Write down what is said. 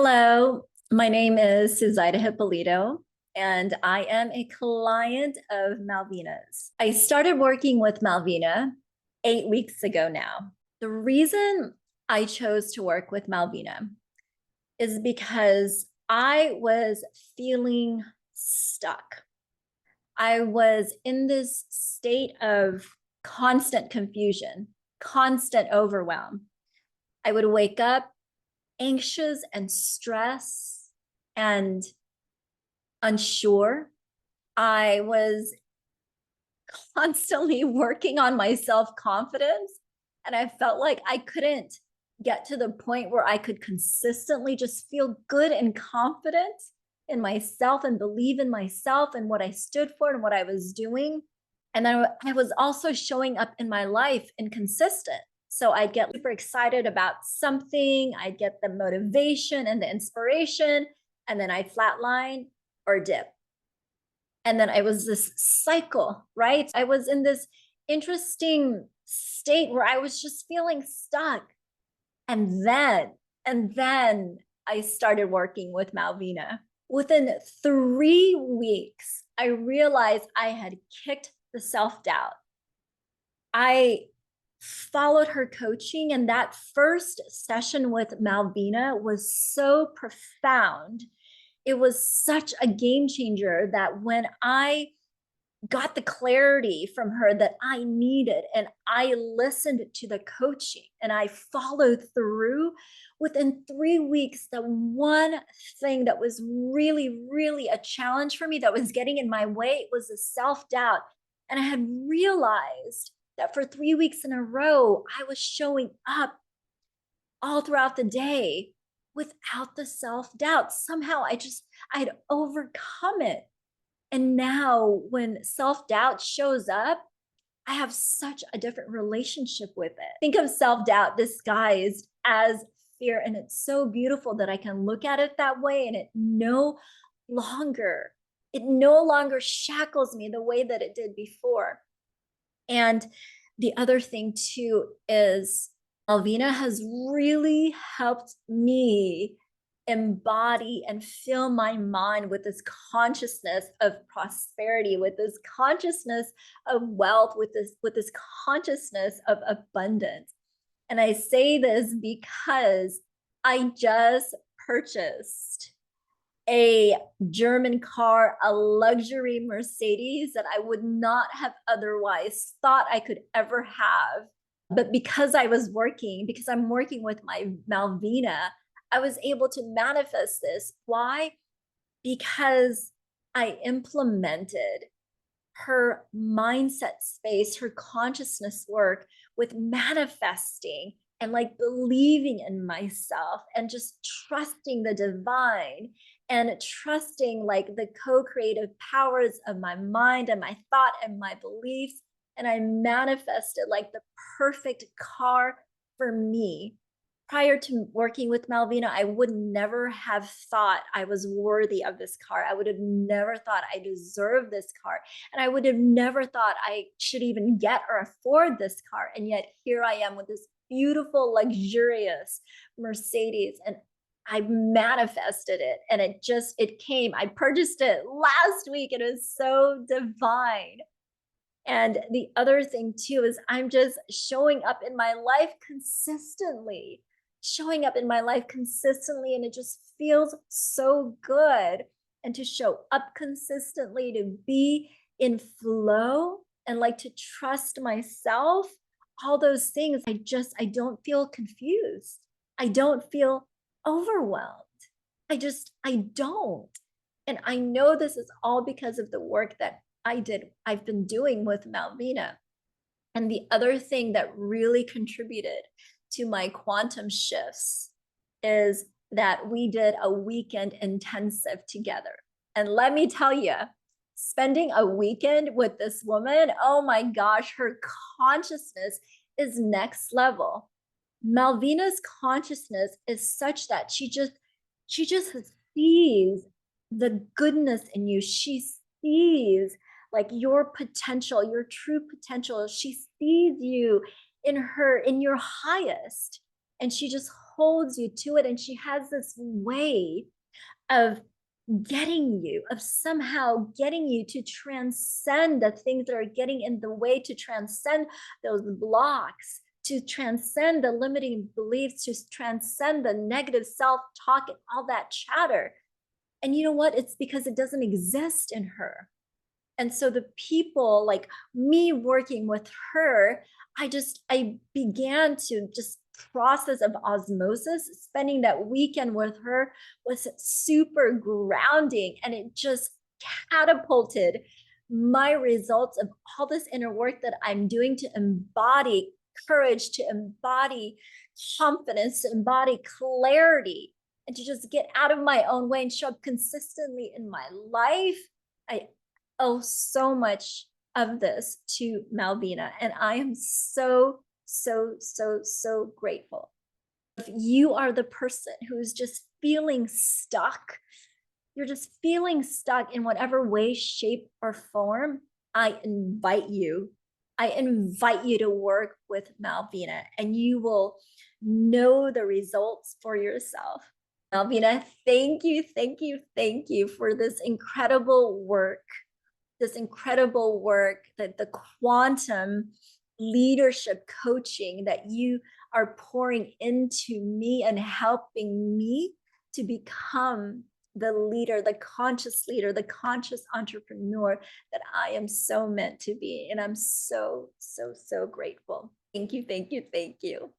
Hello, my name is Suzaita Hipolito, and I am a client of Malvina's. I started working with Malvina 8 weeks ago now. The reason I chose to work with Malvina is because I was feeling stuck. I was in this state of constant confusion, constant overwhelm. I would wake up anxious and stressed and unsure. I was constantly working on my self-confidence, and I felt like I couldn't get to the point where I could consistently just feel good and confident in myself and believe in myself and what I stood for and what I was doing. And then I was also showing up in my life inconsistent. So I'd get super excited about something, I'd get the motivation and the inspiration, and then I'd flatline or dip. And then I was this cycle, right? I was in this interesting state where I was just feeling stuck. And then I started working with Malvina. Within 3 weeks, I realized I had kicked the self-doubt. I followed her coaching, and that first session with Malvina was so profound. It was such a game changer that when I got the clarity from her that I needed, and I listened to the coaching and I followed through, within 3 weeks, the one thing that was really, really a challenge for me that was getting in my way was the self-doubt. And I had realized that for 3 weeks in a row, I was showing up all throughout the day without the self-doubt. Somehow I'd overcome it. And now when self-doubt shows up, I have such a different relationship with it. Think of self-doubt disguised as fear. And it's so beautiful that I can look at it that way, and it no longer shackles me the way that it did before. And the other thing too is Malvina has really helped me embody and fill my mind with this consciousness of prosperity, with this consciousness of wealth, with this consciousness of abundance. And I say this because I just purchased a German car, a luxury Mercedes that I would not have otherwise thought I could ever have. But because I'm working with my Malvina, I was able to manifest this. Why? Because I implemented her mindset space, her consciousness work with manifesting and like believing in myself and just trusting the divine and trusting like the co-creative powers of my mind and my thought and my beliefs. And I manifested like the perfect car for me. Prior to working with Malvina, I would never have thought I was worthy of this car. I would have never thought I deserved this car. And I would have never thought I should even get or afford this car. And yet here I am with this beautiful, luxurious Mercedes, and I manifested it, and it came. I purchased it last week. It was so divine. And the other thing too is I'm just showing up in my life consistently, and it just feels so good. And to show up consistently, to be in flow and like to trust myself, all those things, I don't feel confused. I don't feel overwhelmed. I don't. And I know this is all because of the work that I've been doing with Malvina. And the other thing that really contributed to my quantum shifts is that we did a weekend intensive together. And let me tell you, spending a weekend with this woman, oh my gosh, her consciousness is next level. Malvina's consciousness is such that she just sees the goodness in you. She sees like your potential, your true potential. She sees you in your highest, and she just holds you to it. And she has this way of somehow getting you to transcend the things that are getting in the way, to transcend those blocks, to transcend the limiting beliefs, to transcend the negative self-talk and all that chatter. And you know what? It's because it doesn't exist in her. And so the people like me working with her, I began to just process of osmosis. Spending that weekend with her was super grounding, and it just catapulted my results of all this inner work that I'm doing to embody courage, to embody confidence, to embody clarity, and to just get out of my own way and show up consistently in my life. I owe so much of this to Malvina, and I am so, so, so, so grateful. If you are the person who's just feeling stuck, you're just feeling stuck in whatever way, shape, or form, I invite you to work with Malvina, and you will know the results for yourself. Malvina, thank you, thank you, thank you for this incredible work, that the quantum leadership coaching that you are pouring into me and helping me to become the leader, the conscious leader, the conscious entrepreneur that I am so meant to be. And I'm so, so, so grateful. Thank you, thank you, thank you.